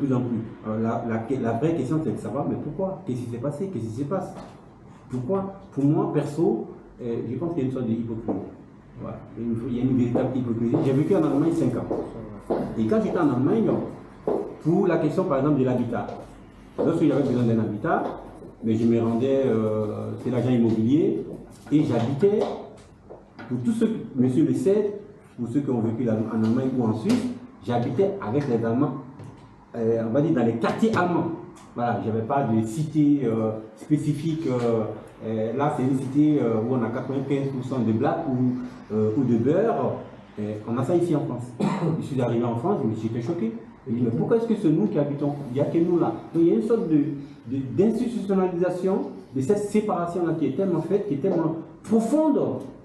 plus en plus. La vraie question, c'est de savoir, mais pourquoi? Qu'est-ce qui s'est passé? Qu'est-ce qui se passe? Pourquoi? Pour moi, perso, je pense qu'il y a une sorte d'hypocrisie. Voilà. Il y a une véritable hypocrisie. J'ai vécu en Allemagne 5 ans. Et quand j'étais en Allemagne, pour la question par exemple de l'habitat, lorsque j'avais besoin d'un habitat, mais je me rendais, c'est l'agent immobilier, et j'habitais, pour tous ceux, monsieur le sait, pour ceux qui ont vécu en Allemagne ou en Suisse, j'habitais avec les Allemands, on va dire dans les quartiers allemands. Voilà, je n'avais pas de cité spécifique. Là, c'est une cité où on a 95% de black ou de beurre. On a ça ici en France. Je suis arrivé en France, j'étais choqué. Je me dis, mais pourquoi est-ce que c'est nous qui habitons? Il n'y a que nous là. Donc il y a une sorte d'institutionnalisation de cette séparation-là qui est tellement faite, qui est tellement profonde,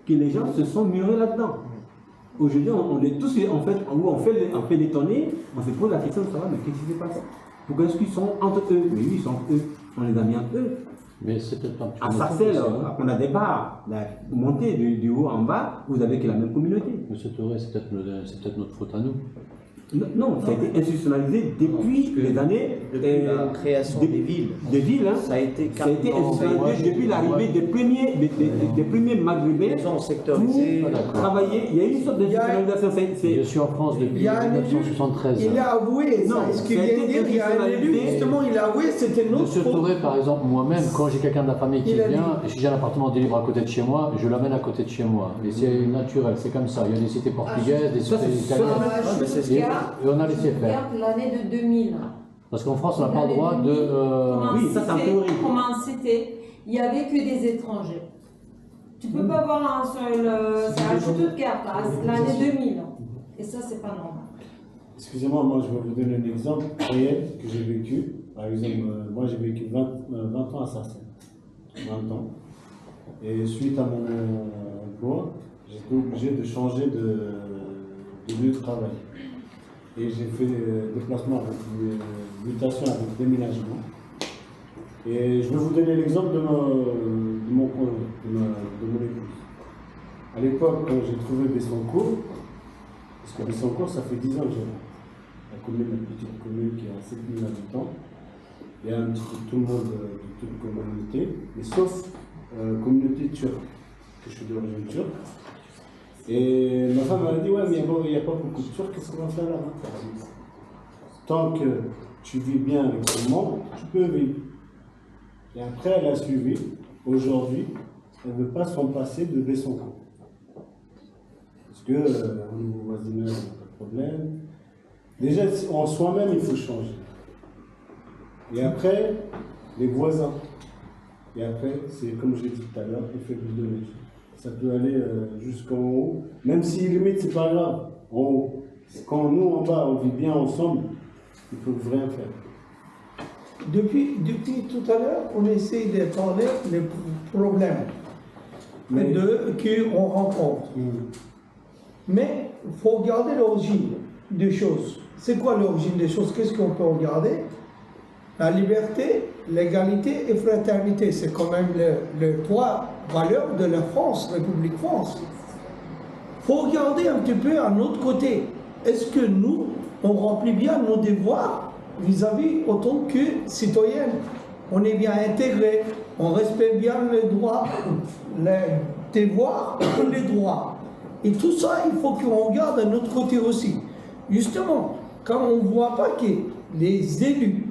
que les gens se sont murés là-dedans. Aujourd'hui, on est tous, en fait, où on fait détonner, on se pose la question de savoir, mais qu'est-ce qui se passe? Pourquoi est-ce qu'ils sont entre eux? Mais oui, ils sont entre eux. On les a mis entre eux. Mais c'est peut-être pas à Sarcelles, on a des bars, montés du haut en bas, vous avez que la même communauté. Monsieur Touré, c'est peut-être notre faute à nous. Non, ça a été institutionnalisé depuis les années. Depuis la création des villes. Des villes, hein. Ça a été institutionnalisé depuis l'arrivée des premiers maghrébins pour travailler. Il y a une sorte d'institutionnalisation. Je suis en France depuis 1973. Il a avoué, ce qu'il vient de dire, il y a un élu, justement, il a avoué, c'était notre Monsieur Touré, par exemple, moi-même, quand j'ai quelqu'un de la famille qui vient, et si j'ai un appartement de libre à côté de chez moi, je l'amène à côté de chez moi. Et c'est naturel, c'est comme ça. Il y a des cités portugaises, des cités italiennes. Et on a laissé faire. L'année de 2000. Parce qu'en France, on n'a pas le droit de... Oui, ça c'est en théorie. Comment c'était? Il n'y avait que des étrangers. Tu ne peux pas avoir un seul... c'est un jeu de cartes, l'année 2000. Et ça, c'est pas normal. Excusez-moi, moi je vais vous donner un exemple réel que j'ai vécu. Par exemple, moi j'ai vécu 20 ans à Sarcelles. 20 ans. Et suite à mon emploi, j'étais obligé de changer de lieu de travail. Et j'ai fait déplacement avec mutation, avec déménagement. Et je vais vous donner l'exemple de mon épouse. À l'époque, quand j'ai trouvé Bessancourt, parce que Bessancourt, ça fait 10 ans que j'ai là. La commune, une petite commune qui a 7000 habitants. Il y a un petit peu tout le monde de toute communauté, mais sauf communauté turque, que je suis d'origine turque. Et ma femme m'a dit, ouais, mais il n'y a pas beaucoup de Turcs, qu'est-ce qu'on va faire là? Tant que tu vis bien avec tout le monde, tu peux vivre. Et après, elle a suivi. Aujourd'hui, elle ne veut pas s'en passer de Bessancourt. Parce que, au niveau voisinage, il n'y a pas de problème. Déjà, en soi-même, il faut changer. Et après, les voisins. Et après, c'est comme je l'ai dit tout à l'heure, l'effet boule de neige. Ça peut aller jusqu'en haut, même si limite c'est pas grave, en haut. Quand nous en bas on vit bien ensemble, il ne faut rien faire. Depuis tout à l'heure, on essaie de parler des problèmes qu'on rencontre. Mais il faut regarder l'origine des choses. C'est quoi l'origine des choses? Qu'est-ce qu'on peut regarder? La liberté, l'égalité et fraternité, c'est quand même les trois valeurs de la France, République France. Il faut regarder un petit peu à notre côté. Est-ce que nous, on remplit bien nos devoirs vis-à-vis autant que citoyens? On est bien intégrés, on respecte bien les droits, les devoirs et les droits. Et tout ça, il faut qu'on regarde à notre côté aussi. Justement, quand on ne voit pas que les élus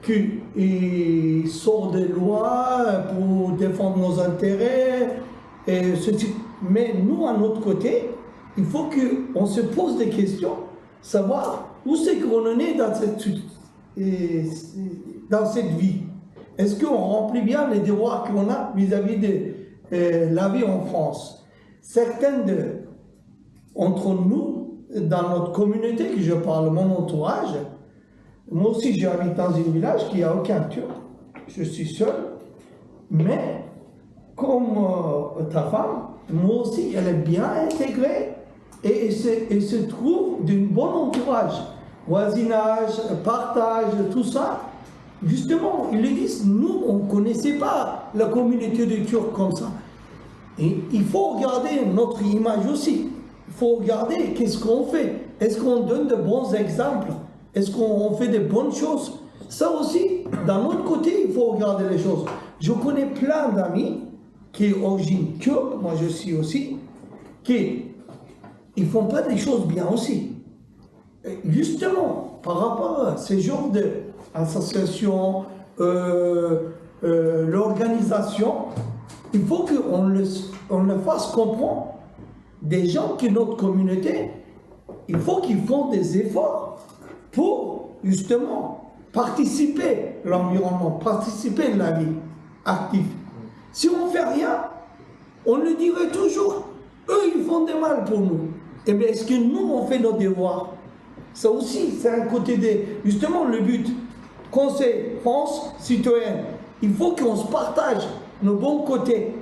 qui sortent des lois pour défendre nos intérêts, et ce type. Mais nous, à notre côté, il faut qu'on se pose des questions, savoir où c'est qu'on en est dans cette vie. Est-ce qu'on remplit bien les devoirs qu'on a vis-à-vis de la vie en France? Certains entre nous, dans notre communauté, que je parle, mon entourage, moi aussi j'habite dans un village qui n'a aucun Turc, je suis seul, mais comme ta femme, moi aussi elle est bien intégrée et se trouve d'un bon entourage, voisinage, partage, tout ça. Justement, ils le disent, nous on ne connaissait pas la communauté des Turcs comme ça. Et il faut regarder notre image aussi, il faut regarder qu'est-ce qu'on fait, est-ce qu'on donne de bons exemples Est-ce qu'on fait des bonnes choses? Ça aussi, d'un autre côté, il faut regarder les choses. Je connais plein d'amis qui sont d'origine kurde, moi je suis aussi, qui ne font pas des choses bien aussi. Et justement, par rapport à ces genres d'associations, l'organisation, il faut qu'on le fasse comprendre. Des gens qui notre communauté, il faut qu'ils font des efforts pour justement participer à l'environnement, participer à la vie active. Si on ne fait rien, on le dirait toujours, eux ils font des mal pour nous. Et bien est-ce que nous on fait nos devoirs? Ça aussi, c'est un côté justement le but. Conseil, France, citoyenne, il faut qu'on se partage nos bons côtés.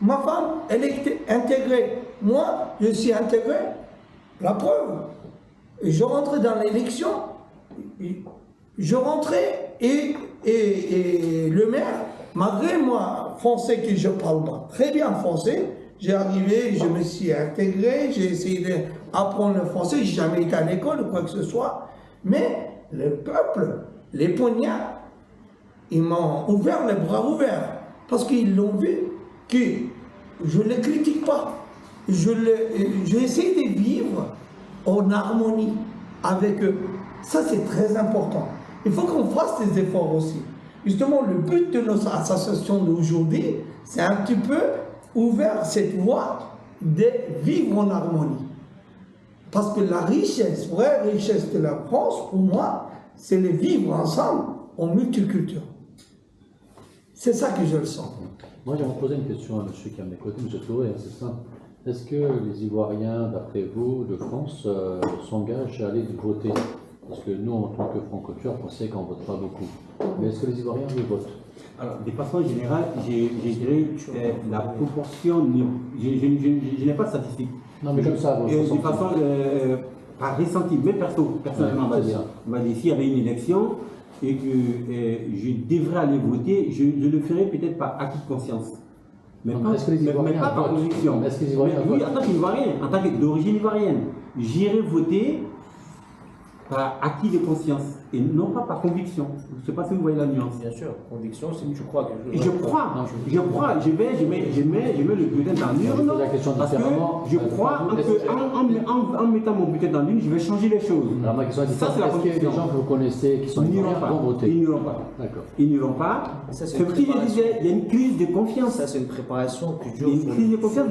Ma femme, elle est intégrée. Moi, je suis intégré. La preuve. Je rentrais dans l'élection. Je rentrais et le maire, malgré moi, français que je parle pas très bien français, j'ai arrivé, je me suis intégré, j'ai essayé d'apprendre le français, j'ai jamais été à l'école ou quoi que ce soit. Mais le peuple, les poignards, ils m'ont ouvert les bras ouverts. Parce qu'ils l'ont vu que je ne les critique pas. J'essaie de vivre en harmonie avec eux. Ça, c'est très important. Il faut qu'on fasse des efforts aussi. Justement, le but de notre association d'aujourd'hui, c'est un petit peu ouvert cette voie de vivre en harmonie. Parce que la richesse, vraie richesse de la France, pour moi, c'est le vivre ensemble en multiculture. C'est ça que je le sens. Moi, j'aimerais poser une question à monsieur qui est à mes côtés, monsieur Touré, c'est simple. Est-ce que les Ivoiriens, d'après vous, de France, s'engagent à aller voter? Parce que nous, en tant que franco-turcs, on sait qu'on ne vote pas beaucoup. Mais est-ce que les Ivoiriens les votent? Alors, de façon générale, je dirais la proportion, je n'ai pas de statistiques. Non, mais comme ça, de façon, par ressenti, même personnellement, on va dire, s'il y avait une élection et que je devrais aller voter, je le ferai peut-être par acquis de conscience. Mais pas par conviction. Est-ce que les Ivoiriens oui, en tant qu'Ivoirien, en tant que d'origine ivoirienne, j'irai voter par acquis de conscience et non pas par conviction. Je ne sais pas si vous voyez la nuance. Bien sûr, conviction, c'est que tu crois que je crois, je mets le bulletin dans l'urne parce que je crois en mettant mon bulletin dans l'urne, je vais changer les choses. Alors ma question est ça, c'est la est-ce qu'il y a des gens que vous connaissez qui sont ivoiriens vont voter? Ils n'iront pas. D'accord. Ils n'iront pas. Ça, c'est comme si je disais, il y a une crise de confiance. Ça, c'est une préparation que Il y a une crise de confiance.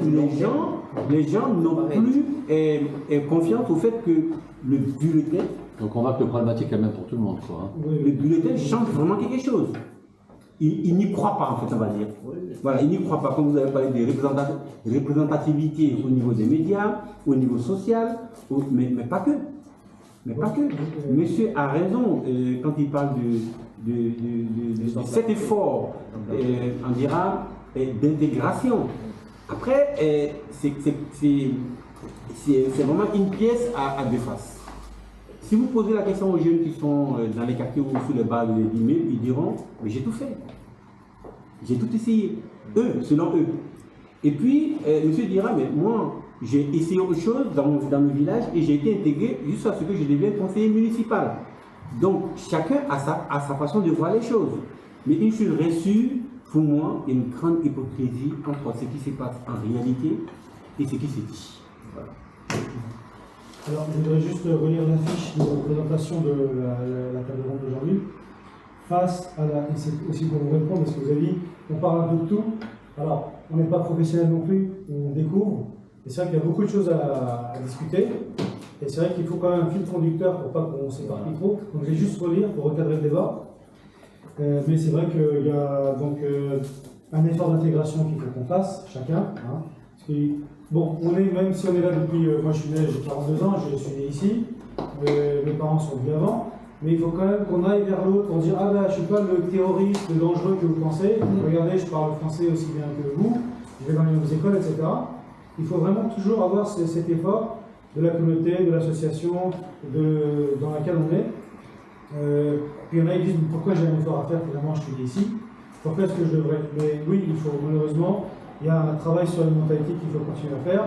Les gens n'ont plus confiance au fait que le bulletin. Donc on voit que le problématique est la même pour tout le monde, quoi. Hein. Le bulletin change vraiment quelque chose. Il n'y croit pas, en fait, on va dire. Voilà, il n'y croit pas. Comme vous avez parlé de représentativité au niveau des médias, au niveau social, mais pas que. Mais pas que. Monsieur a raison quand il parle de cet effort, on dira, d'intégration. Après, c'est vraiment une pièce à deux faces. Si vous posez la question aux jeunes qui sont dans les quartiers ou sous les bars d'immeubles, ils diront « mais j'ai tout fait, j'ai tout essayé ». Eux, selon eux. Et puis, monsieur dira « mais moi, j'ai essayé autre chose dans le village et j'ai été intégré jusqu'à ce que je devienne conseiller municipal ». Donc, chacun a sa façon de voir les choses. Mais une chose reçue, pour moi, il y a une grande hypocrisie entre ce qui se passe en réalité et ce qui se dit. Voilà. Alors, je voudrais juste relire l'affiche de présentation de la table ronde d'aujourd'hui. Face à la. Et c'est aussi pour vous répondre, parce que vous avez dit, on parle un peu de tout. Alors, on n'est pas professionnel non plus, on découvre. Et c'est vrai qu'il y a beaucoup de choses à discuter. Et c'est vrai qu'il faut quand même un fil conducteur pour pas qu'on s'éparpille trop. Donc, je vais juste relire pour recadrer le débat. Mais c'est vrai qu'il y a donc un effort d'intégration qu'il faut qu'on fasse, chacun. Hein, parce que, bon, même si on est là depuis, moi je suis né, j'ai 42 ans, je suis né ici, mes parents sont venus avant, mais il faut quand même qu'on aille vers l'autre, on dit ah ben je suis pas le terroriste, le dangereux que vous pensez, regardez je parle français aussi bien que vous, je vais dans les mêmes écoles, etc. Il faut vraiment toujours avoir cet effort de la communauté, de l'association dans laquelle on est. Puis il y en a qui disent pourquoi j'ai un effort à faire, finalement je suis né ici, pourquoi est-ce que je devrais. Mais oui, il faut malheureusement. Il y a un travail sur les mentalités qu'il faut continuer à faire.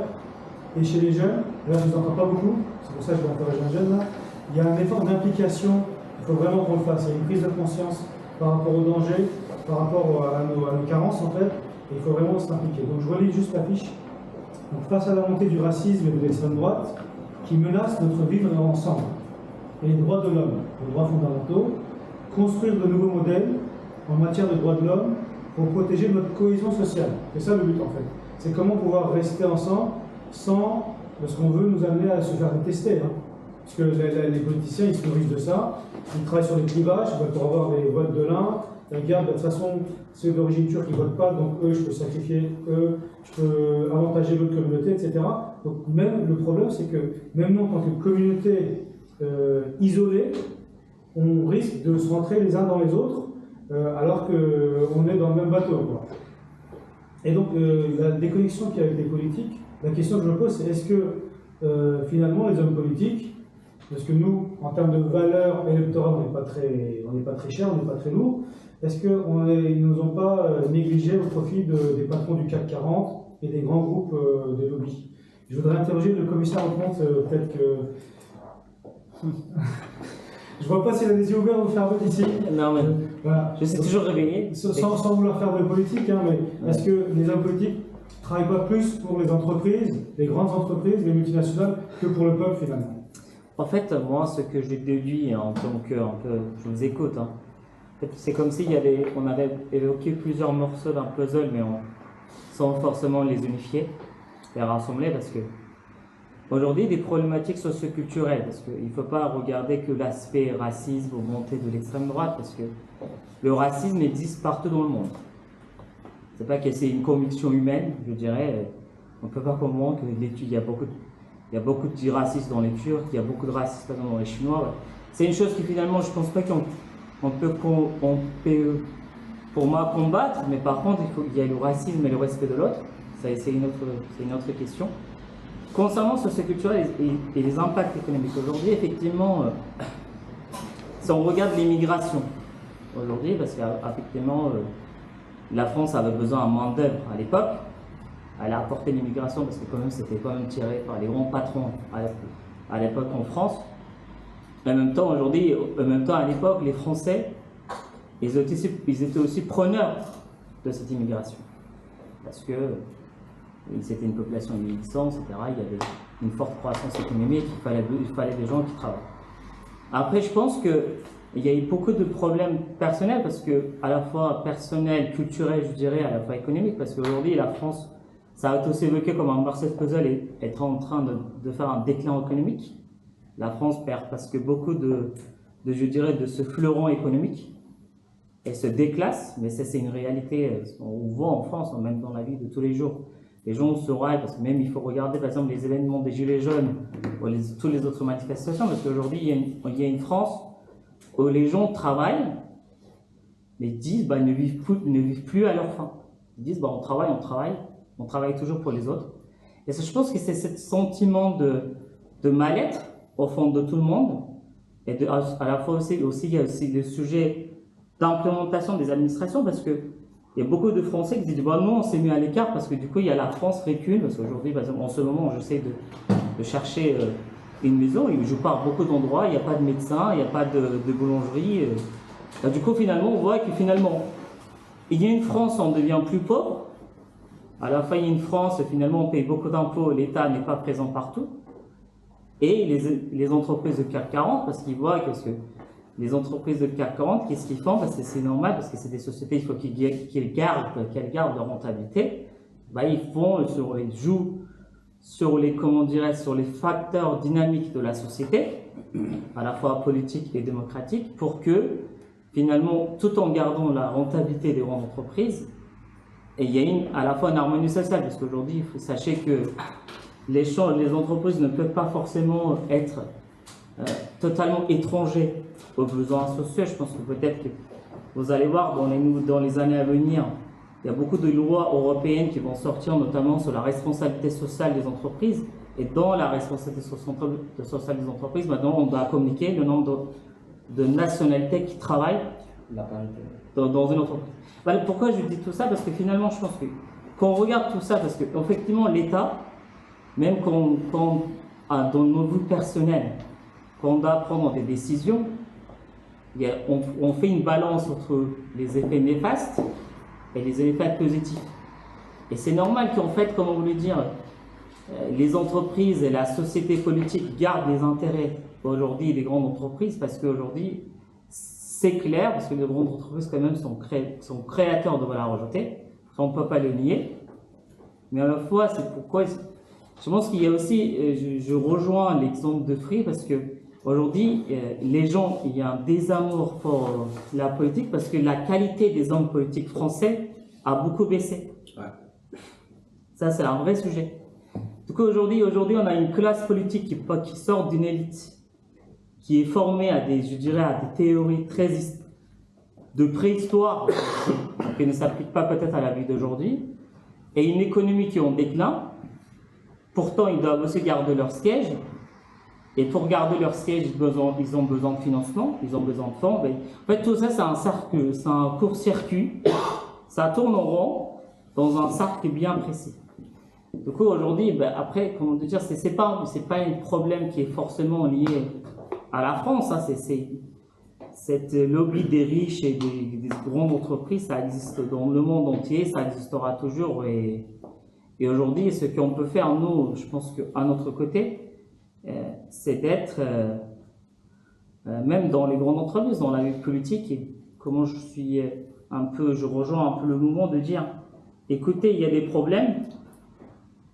Et chez les jeunes, là je ne vous entends pas beaucoup, c'est pour ça que je vais interroger un jeune là. il y a un effort d'implication, il faut vraiment qu'on le fasse. Il y a une prise de conscience par rapport aux dangers, par rapport à nos carences en fait, et il faut vraiment s'impliquer. Donc je relis juste l'affiche. Donc, face à la montée du racisme et de l'extrême droite, qui menace notre vivre ensemble, et les droits de l'homme, les droits fondamentaux, construire de nouveaux modèles en matière de droits de l'homme pour protéger notre cohésion sociale. C'est ça le but en fait. C'est comment pouvoir rester ensemble sans, parce qu'on veut nous amener à se faire détester. Hein. Parce que les politiciens, ils se nourrissent de ça, ils travaillent sur les clivages pour avoir des votes de l'un, ils regardent de toute façon ceux d'origine turque qui ne votent pas, donc eux, je peux sacrifier eux, je peux avantager l'autre communauté, etc. Donc même le problème, c'est que même nous, en tant que communauté isolée, on risque de se rentrer les uns dans les autres, alors qu'on est dans le même bateau, quoi. Et donc, la déconnexion qu'il y a avec les politiques, la question que je me pose, c'est est-ce que finalement les hommes politiques, parce que nous, en termes de valeur électorale, on n'est pas très cher, on n'est pas très lourd, est-ce qu'ils ne nous ont pas négligé au profit des patrons du CAC 40 et des grands groupes de lobby? Je voudrais interroger le commissaire aux comptes, peut-être que... Je vois pas s'il a les yeux ouverts ou fermés ici. Non, mais voilà. je sais toujours réveiller. Sans vouloir faire de politique, hein, mais est-ce que les hommes politiques ne travaillent pas plus pour les entreprises, les grandes entreprises, les multinationales, que pour le peuple finalement? En fait, moi, ce que j'ai déduit en tant que, je vous écoute, hein. En fait, c'est comme si on avait évoqué plusieurs morceaux d'un puzzle, mais sans forcément les unifier, les rassembler, parce que aujourd'hui, des problématiques socioculturelles, parce qu'il ne faut pas regarder que l'aspect racisme ou montée de l'extrême droite, parce que le racisme existe partout dans le monde. C'est pas que c'est une conviction humaine, je dirais. On ne peut pas comprendre qu'il y a beaucoup de racistes dans les Turcs, il y a beaucoup de racistes dans les Chinois. C'est une chose qui finalement, je ne pense pas qu'on peut, pour moi, combattre, mais par contre, il y a le racisme et le respect de l'autre. C'est une autre question. Concernant socioculturel et les impacts économiques, aujourd'hui, effectivement, si on regarde l'immigration, aujourd'hui, parce qu'effectivement, la France avait besoin de main-d'œuvre à l'époque, elle a apporté l'immigration parce que quand même c'était quand même tiré par les grands patrons à l'époque en France. En même temps, aujourd'hui, à l'époque, les Français, ils étaient aussi preneurs de cette immigration. Parce que c'était une population vieillissante, etc. Il y avait une forte croissance économique, il fallait des gens qui travaillent. Après, je pense qu'il y a eu beaucoup de problèmes personnels, parce que à la fois personnel, culturel, je dirais, à la fois économique, parce qu'aujourd'hui, la France, ça a été aussi évoqué comme un morceau de puzzle est en train de faire un déclin économique. La France perd parce que beaucoup je dirais, de ce fleuron économique, elle se déclasse, mais ça c'est une réalité, on voit en France, même dans la vie de tous les jours. Les gens se raillent, parce que même il faut regarder par exemple les événements des Gilets jaunes ou toutes les autres manifestations, parce qu'aujourd'hui il y a une France où les gens travaillent, mais disent ils ne vivent plus à leur faim. Ils disent on travaille toujours pour les autres. Et ça, je pense que c'est ce sentiment de mal-être au fond de tout le monde, et à la fois aussi il y a aussi le sujet d'implémentation des administrations, parce que il y a beaucoup de Français qui disent nous on s'est mis à l'écart parce que du coup il y a la France recule, parce qu'aujourd'hui par exemple en ce moment j'essaie de chercher une maison et je pars beaucoup d'endroits, il n'y a pas de médecin, il n'y a pas de boulangerie. Du coup finalement on voit que finalement il y a une France, on devient plus pauvre. À la fin il y a une France, finalement on paye beaucoup d'impôts, l'État n'est pas présent partout. Et les entreprises de CAC 40, parce qu'ils voient que les entreprises de CAC 40, qu'est-ce qu'ils font? Parce que c'est normal, parce que c'est des sociétés, il faut qu'elles gardent leur rentabilité. Ils jouent sur les facteurs dynamiques de la société, à la fois politique et démocratique, pour que finalement, tout en gardant la rentabilité des grandes entreprises, et il y a à la fois une harmonie sociale, parce qu'aujourd'hui, sachez que les entreprises ne peuvent pas forcément être totalement étrangers aux besoins sociaux. Je pense que peut-être que vous allez voir dans les années à venir, il y a beaucoup de lois européennes qui vont sortir, notamment sur la responsabilité sociale des entreprises. Et dans la responsabilité sociale des entreprises, maintenant on doit communiquer le nombre de nationalités qui travaillent dans une entreprise. Pourquoi je dis tout ça? Parce que finalement, je pense que quand on regarde tout ça, parce qu'effectivement l'État, même dans nos vies personnelles, quand on doit prendre des décisions, on fait une balance entre les effets néfastes et les effets positifs. Et c'est normal qu'en fait, comment vous le dire, les entreprises et la société politique gardent les intérêts aujourd'hui des grandes entreprises, parce qu'aujourd'hui, c'est clair, parce que les grandes entreprises quand même sont créateurs de valeur ajoutée, on ne peut pas le nier, mais à la fois, c'est pourquoi, je pense qu'il y a aussi, je rejoins l'exemple de Free, parce que aujourd'hui, les gens, il y a un désamour pour la politique, parce que la qualité des hommes politiques français a beaucoup baissé. Ouais. Ça, c'est un vrai sujet. Du coup, aujourd'hui, on a une classe politique qui sort d'une élite, qui est formée à des théories très de préhistoire, qui ne s'appliquent pas peut-être à la vie d'aujourd'hui, et une économie qui est en déclin. Pourtant, ils doivent aussi garder leur siège. Et pour garder leur siège, ils ont besoin de financement, ils ont besoin de fonds. En fait, tout ça, c'est un cercle, c'est un court-circuit. Ça tourne en rond dans un cercle bien précis. Du coup, aujourd'hui, après, comment dire, c'est pas un problème qui est forcément lié à la France. Hein, cette lobby des riches et des grandes entreprises, ça existe dans le monde entier, ça existera toujours. Et aujourd'hui, ce qu'on peut faire, nous, je pense qu'à notre côté, c'est d'être, même dans les grandes entreprises, dans la vie politique, et comment je rejoins un peu le mouvement de dire, écoutez, il y a des problèmes,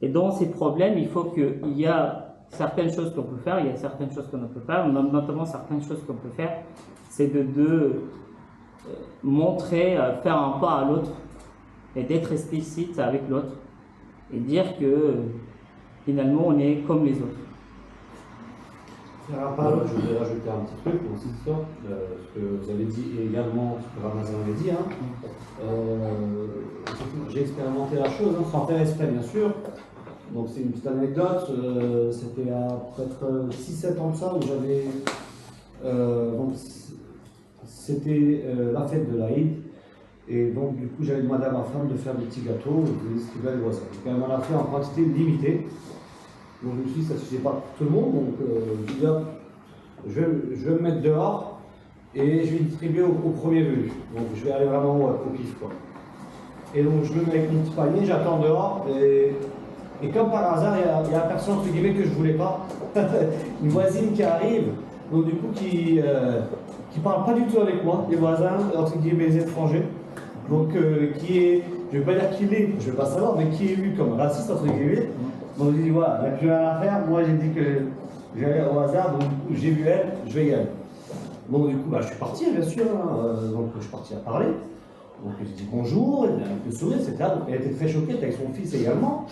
et dans ces problèmes, il faut qu'il y a certaines choses qu'on peut faire, il y a certaines choses qu'on ne peut pas, notamment certaines choses qu'on peut faire, c'est de montrer, faire un pas à l'autre, et d'être explicite avec l'autre, et dire que finalement, on est comme les autres. Je voudrais rajouter un petit truc aussi, ce que vous avez dit également, ce que Ramazan avait dit. J'ai expérimenté la chose, sans faire exprès bien sûr. Donc c'est une petite anecdote, c'était à peut-être 6-7 ans de ça, où j'avais... c'était la fête de l'Aïd, et donc du coup j'avais demandé à ma femme de faire des petits gâteaux et de les distribuer à les voisins. Donc elle m'en a fait en quantité limitée. Donc je me suis dit, ça ne suffisait pas pour tout le monde, donc je dis, je vais me mettre dehors et je vais distribuer au premier venu. Donc je vais aller vraiment au pif, quoi. Et donc je me mets avec mon petit panier, j'attends dehors, et comme par hasard, il y a la personne entre guillemets que je ne voulais pas, une voisine qui arrive, donc du coup qui parle pas du tout avec moi, les voisins, entre guillemets les étrangers, donc qui est, je ne vais pas dire qui l'est, je ne vais pas savoir, mais qui est vu comme raciste entre guillemets. Donc j'ai dit voilà, il n'y a plus rien à faire, moi j'ai dit que j'allais au hasard, donc du coup j'ai vu elle, je vais y aller. Donc du coup je suis parti bien sûr, donc je suis parti à parler. Donc j'ai dit bonjour, elle a un peu sourire, etc. Donc elle était très choquée, avec son fils également.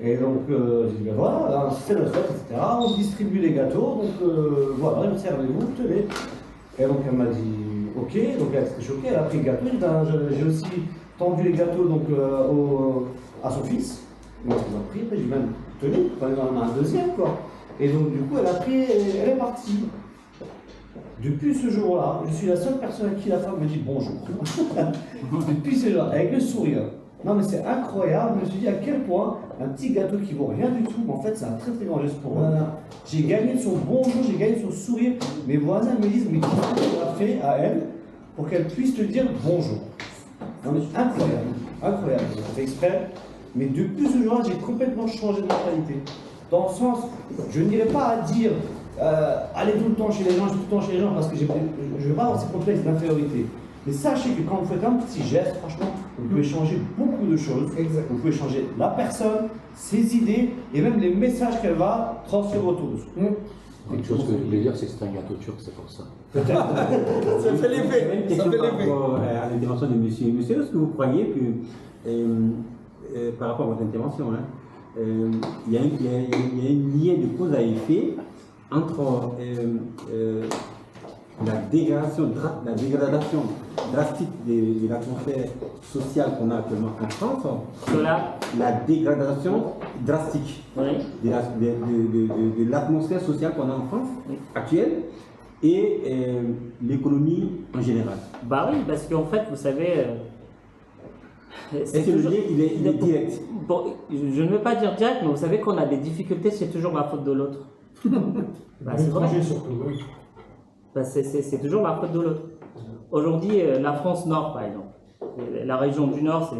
Et donc j'ai dit ben voilà, c'est notre fête, etc. On distribue les gâteaux, donc voilà, servez-vous, tenez. Et donc elle m'a dit ok, donc elle était choquée, elle a pris le gâteau, j'ai aussi tendu les gâteaux donc, à son fils. Donc ils ont pris, après j'ai même tenu, il en a un deuxième quoi. Et donc du coup elle a pris, elle est partie. Depuis ce jour-là, je suis la seule personne à qui la femme me dit bonjour. Depuis ce jour-là, avec le sourire. Non mais c'est incroyable, je me suis dit à quel point un petit gâteau qui vaut rien du tout, mais en fait c'est un très très grand geste pour moi. Voilà. J'ai gagné son bonjour, j'ai gagné son sourire. Mes voisins me disent mais qu'est-ce que tu as fait à elle pour qu'elle puisse te dire bonjour. Non mais incroyable, incroyable, j'ai fait exprès. Mais depuis ce jour-là, j'ai complètement changé de mentalité. Dans le sens, je n'irai pas à dire allez tout le temps chez les gens, parce que je ne veux pas avoir ces complexes d'infériorité. Mais sachez que quand vous faites un petit geste, franchement, vous pouvez changer beaucoup de choses. Exact. Vous pouvez changer la personne, ses idées et même les messages qu'elle va transférer autour de vous. Une chose que je voulais dire, c'est que c'est un gâteau turc, c'est pour ça. Peut-être. Ça fait l'effet. Une question par rapport à l'intervention de monsieur. Monsieur, est-ce que vous croyez que par rapport à votre intervention, il y a une lien de cause à effet entre la dégradation drastique de l'atmosphère sociale qu'on a actuellement en France, la dégradation drastique de l'atmosphère sociale qu'on a en France actuelle et l'économie en général. Bah oui, parce qu'en fait, vous savez... Est-ce que le lien il est direct? Bon, je ne veux pas dire direct, mais vous savez qu'on a des difficultés, c'est toujours la faute de l'autre. Bah, c'est vrai. L'étranger surtout, oui. Bah, c'est toujours la faute de l'autre. Aujourd'hui, la France Nord, par exemple, la région du Nord,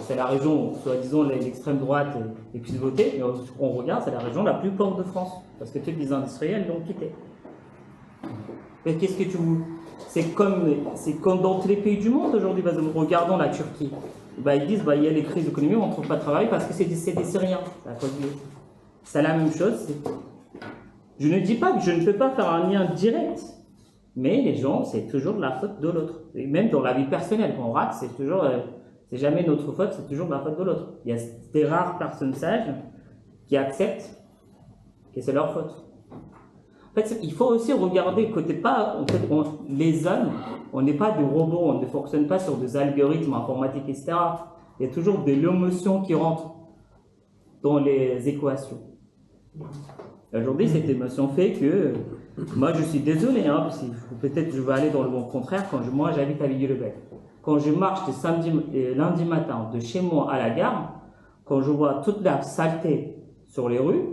c'est la région où, soi-disant, l'extrême droite est plus votée, mais on regarde, c'est la région la plus pauvre de France, parce que tous les industriels l'ont quitté. Mais qu'est-ce que tu veux? C'est comme dans tous les pays du monde aujourd'hui. Par exemple, regardons la Turquie. Bah, ils disent il y a les crises économiques, on ne trouve pas de travail parce que c'est des Syriens. C'est la même chose. Je ne dis pas que je ne peux pas faire un lien direct, mais les gens, c'est toujours la faute de l'autre. Et même dans la vie personnelle, quand on rate, c'est jamais notre faute, c'est toujours la faute de l'autre. Il y a des rares personnes sages qui acceptent que c'est leur faute. En fait, il faut aussi regarder côté pas. En fait, les hommes, on n'est pas des robots, on ne fonctionne pas sur des algorithmes informatiques, etc. Il y a toujours de l'émotion qui rentre dans les équations. Aujourd'hui, cette émotion fait que, moi je suis désolé, hein, peut-être je vais aller dans le bon contraire, moi j'habite à Villers-le-Bel. Quand je marche de samedi et lundi matin de chez moi à la gare, quand je vois toute la saleté sur les rues,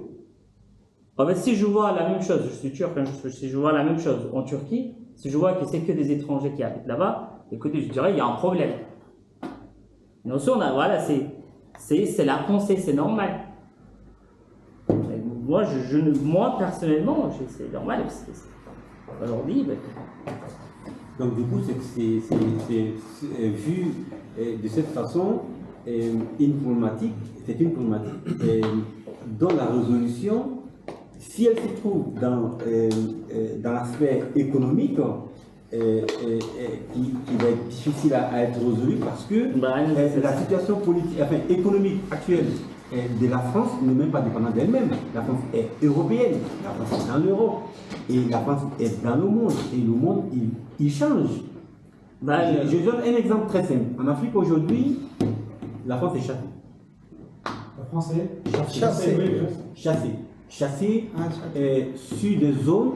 en fait, si je vois la même chose, je suis turc, si je vois la même chose en Turquie, si je vois que c'est que des étrangers qui habitent là-bas, écoutez, je dirais il y a un problème. Mais aussi, voilà, c'est la pensée, c'est normal. Moi personnellement, c'est normal. Aujourd'hui, donc du coup, c'est vu de cette façon, une problématique, c'est une problématique dont la résolution, si elle se trouve dans l'aspect économique, qui va être difficile à être résolue parce que la situation politique, économique actuelle de la France n'est même pas dépendante d'elle-même. La France est européenne, la France est dans l'Europe, et la France est dans le monde, et le monde, il change. Je donne un exemple très simple. En Afrique aujourd'hui, la France est chassée. La France est chassée sur des zones,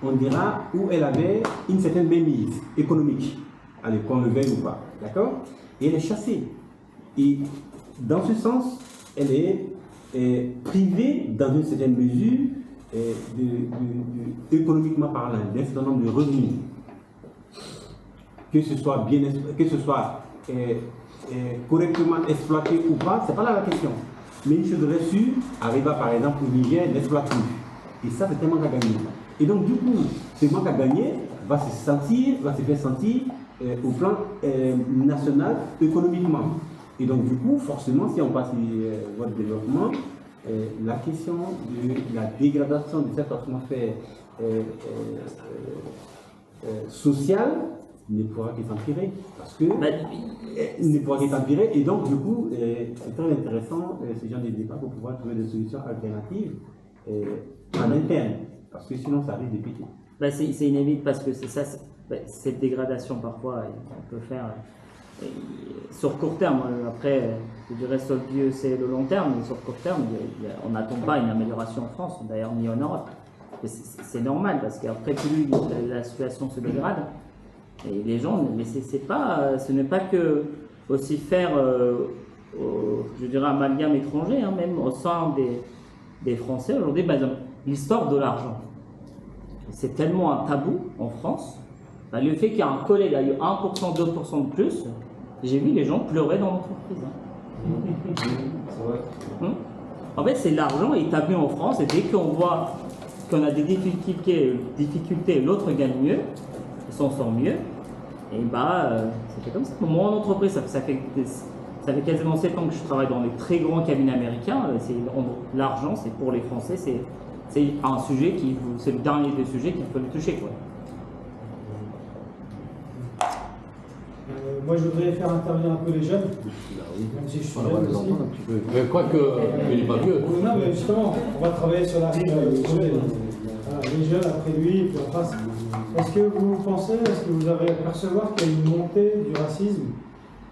on dira, où elle avait une certaine mainmise économique, allez, qu'on le veuille ou pas, d'accord? Et elle est chassée. Et dans ce sens, elle est privée dans une certaine mesure, économiquement parlant, d'un certain nombre de revenus. Que ce soit correctement exploité ou pas, c'est pas là la question. Mais une chose reçue, Arriva par exemple au Niger, n'exploite plus. Et ça, c'est un manque à gagner. Et donc, du coup, ce manque à gagner va se faire sentir au plan national, économiquement. Et donc, du coup, forcément, si on passe votre développement, la question de la dégradation de cette atmosphère sociale ne pourra qu'empirer. Parce que ne pourra qu'empirer. Et donc, du coup, c'est très intéressant ce genre de débat pour pouvoir trouver des solutions alternatives en interne. Parce que sinon, ça risque de piquer. C'est inévitable parce que c'est ça, cette dégradation parfois, on peut faire sur court terme. Après, je dirais sur c'est le long terme, mais sur court terme, on n'attend pas une amélioration en France, d'ailleurs ni en Europe. C'est normal parce qu'après, plus la situation se dégrade, et les gens, mais ce n'est pas que aussi faire, je dirais, amalgame étranger, hein, même au sein des Français aujourd'hui, l'histoire de l'argent. C'est tellement un tabou en France. Le fait qu'il y a un collègue a eu 1%, 2% de plus, j'ai vu les gens pleurer dans l'entreprise. En fait, c'est l'argent est tabou en France, et dès qu'on voit qu'on a des difficultés, l'autre gagne mieux, s'en sort mieux, et c'est comme ça. Moi, en entreprise, ça fait quasiment 7 ans que je travaille dans les très grands cabinets américains. L'argent, c'est pour les Français, c'est un sujet c'est le dernier des sujets qu'il faut le toucher, quoi. Moi, je voudrais faire intervenir un peu les jeunes. Même si je suis jeune aussi. Un petit peu. Mais quoique, il n'est pas vieux. Non, mais justement, on va travailler sur la rive. Les jeunes après lui, et puis en face. Est-ce que vous pensez, est-ce que vous avez à percevoir qu'il y a une montée du racisme?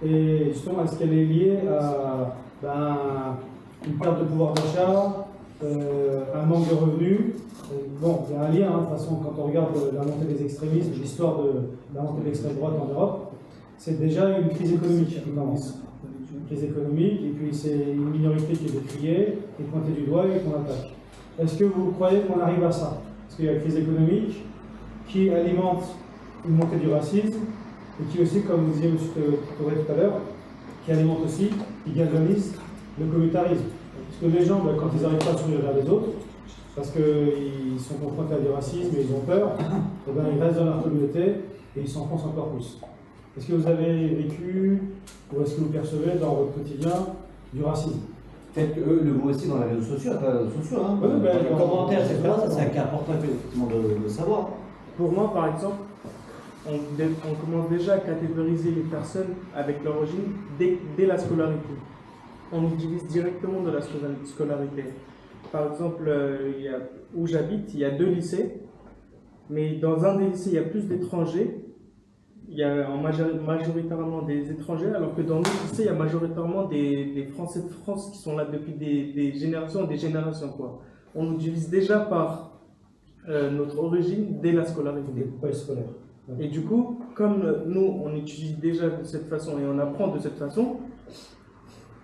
Et justement, est-ce qu'elle est liée à une perte de pouvoir d'achat, un manque de revenus? Bon, il y a un lien, hein, de toute façon, quand on regarde la montée des extrémismes, l'histoire de la montée de l'extrême droite en Europe, c'est déjà une crise économique qui commence. Une crise économique, et puis c'est une minorité qui est décriée, qui est pointée du doigt et qu'on attaque. est-ce que vous croyez qu'on arrive à ça? Parce qu'il y a la crise économique qui alimente une montée du racisme et qui aussi, comme vous disiez M. Touré tout à l'heure, qui alimente aussi, qui galvanise le communautarisme. Parce que les gens, quand ils n'arrivent pas à sourire vers les autres, parce qu'ils sont confrontés à du racisme et ils ont peur, et ben ils restent dans leur communauté et ils s'enfoncent encore plus. Est-ce que vous avez vécu, ou est-ce que vous percevez dans votre quotidien du racisme? Peut-être que eux le voient aussi dans les réseaux sociaux, hein. Oui, ben, les commentaires, etc. Ça, c'est important effectivement de le savoir. Pour moi, par exemple, on commence déjà à catégoriser les personnes avec l'origine dès la scolarité. On utilise directement de la scolarité. Par exemple, où j'habite, il y a 2 lycées, mais dans un des lycées, il y a plus d'étrangers. Il y a majoritairement des étrangers, alors que dans l'autre lycée, il y a majoritairement des Français de France qui sont là depuis des générations et des générations, quoi. On utilise déjà par notre origine dès la scolarité. Pas scolaire. Et du coup, comme nous, on utilise déjà de cette façon et on apprend de cette façon,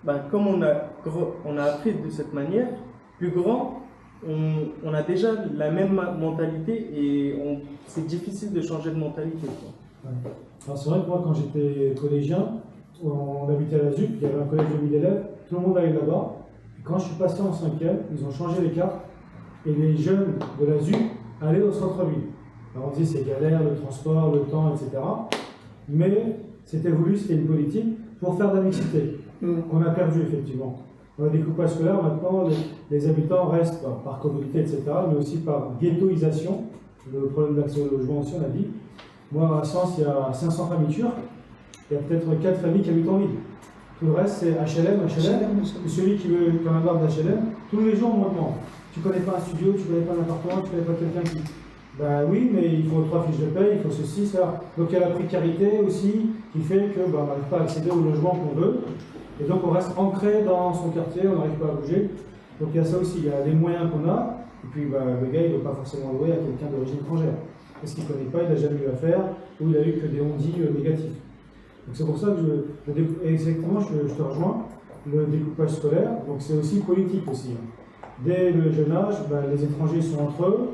bah, comme on a appris de cette manière, plus grand, on a déjà la même mentalité et c'est difficile de changer de mentalité, quoi. Ouais. Alors c'est vrai que moi, quand j'étais collégien, on habitait à la ZUP, il y avait un collège de 1000 élèves, tout le monde allait là-bas. Et quand je suis passé en 5e, ils ont changé les cartes et les jeunes de la ZUP allaient au centre-ville. Alors on dit c'est galère, le transport, le temps, etc. Mais c'était voulu, c'était une politique pour faire de la mixité, qu'on a perdu effectivement. Dans le découpage scolaire, maintenant, les habitants restent par communauté, etc., mais aussi par ghettoisation. Le problème d'accès au logement aussi, on a dit. Moi, à Sens, il y a 500 familles turques, il y a peut-être 4 familles qui habitent en ville. Tout le reste, c'est HLM. Et celui qui veut quand même avoir d'HLM, tous les jours, on me demande. Tu connais pas un studio, tu connais pas un appartement, tu connais pas quelqu'un qui. Ben oui, mais il faut 3 fiches de paie, il faut ceci, ça. Donc il y a la précarité aussi qui fait que on n'arrive pas à accéder au logement qu'on veut. Et donc on reste ancré dans son quartier, on n'arrive pas à bouger. Donc il y a ça aussi, il y a les moyens qu'on a, et puis le gars il ne veut pas forcément louer à quelqu'un d'origine étrangère. Parce qu'il ne connaît pas, il n'a jamais eu affaire, ou il a eu que des on-dit négatifs. Donc c'est pour ça que exactement, je te rejoins, le découpage scolaire, donc c'est aussi politique aussi. Dès le jeune âge, les étrangers sont entre eux,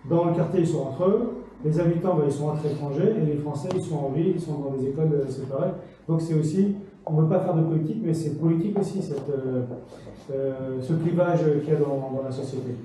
dans le quartier ils sont entre eux, les habitants ils sont entre étrangers, et les Français ils sont en ville, ils sont dans des écoles séparées. Donc c'est aussi, on ne veut pas faire de politique, mais c'est politique aussi, ce clivage qu'il y a dans la société.